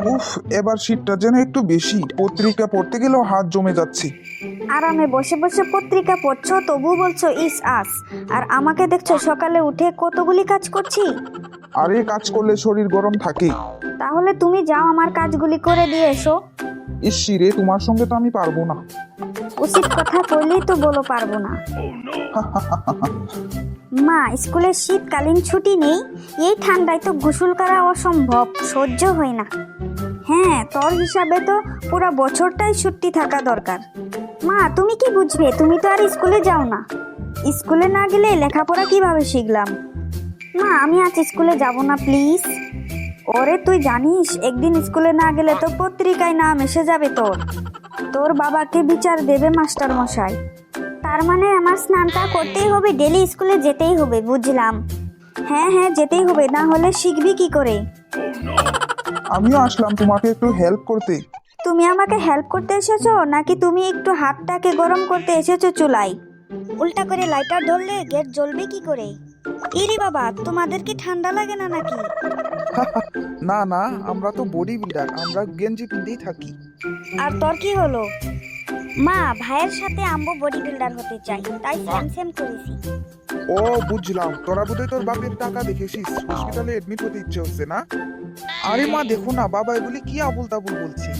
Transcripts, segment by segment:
উফ, এবার শীতটা যেন একটু বেশি, পত্রিকা পড়তে গেলেও হাত জমে যাচ্ছে। আরামে বসে বসে পত্রিকা পড়ছো তবু বলছো ইস আস। আর আমাকে দেখছো সকালে উঠে কতগুলি কাজ করছি। আরে কাজ করলে শরীর গরম থাকে। তাহলে তুমি যাও আমার কাজগুলি করে দিয়ে এসো। ইস রে, তোমার সঙ্গে তো আমি পারবো না। উচিত কথা কইলেই তো বলো পারবো না। মা, স্কুলে শীতকালীন ছুটি নেই? এই ঠান্ডায় তো গোসল করা অসম্ভব, সহ্য হয় না। হ্যাঁ, তোর হিসাবে তো পুরো বছরটাই ছুটি থাকা দরকার। মা, তুমি কি বুঝবে? তুমি তো আর স্কুলে যাও না। স্কুলে না গেলে লেখাপড়া কিভাবে শিখলাম? মা, আমি আজ স্কুলে যাব না প্লিজ। ওরে, তুই জানিস একদিন স্কুলে না গেলে তো পত্রিকায় নাম এসে যাবে তোর। তোর বাবাকে বিচার দেবে মাস্টার মশাই। তার মানে আমার স্নানটা করতেই হবে, ডেলি স্কুলে যেতেই হবে, বুঝলাম। হ্যাঁ হ্যাঁ, যেতেই হবে, না হলে শিখবি কি করে? আমিও আসলাম তোমাকে একটু হেল্প করতে। তুমি আমাকে হেল্প করতে এসেছো নাকি তুমি একটু হাতটাকে গরম করতে এসেছো চুলায়? উল্টা করে লাইটার ধরলে গেট জ্বলবে কি করে? ইরি বাবা, তোমাদের কি ঠান্ডা লাগে না নাকি? না না, আমরা তো বডি বিল্ডার, আমরা গেঞ্জি পিন্দেই থাকি। আর তোর কি হলো? মা, ভাইয়ের সাথে আম্বু বডি বিল্ডার হতে চাই, তাই সেম সেম করেছি। ও বুঝলাম, তোরা বোধহয় তোর বাপের টাকা দেখেছিস, হসপিটালে এডমিট হতে ইচ্ছে হচ্ছে না? আরে মা দেখো না, বাবা এগুলি কি আবুল তাবুল বলছে।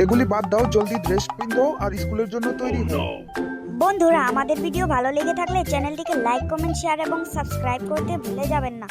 এগুলি বাদ দাও, জলদি ড্রেস পিন্ধো আর স্কুলের জন্য তৈরি হও। বন্ধুরা, আমাদের ভিডিও ভালো লেগে থাকলে চ্যানেলটিকে লাইক, কমেন্ট, শেয়ার এবং সাবস্ক্রাইব করতে ভুলে যাবেন না।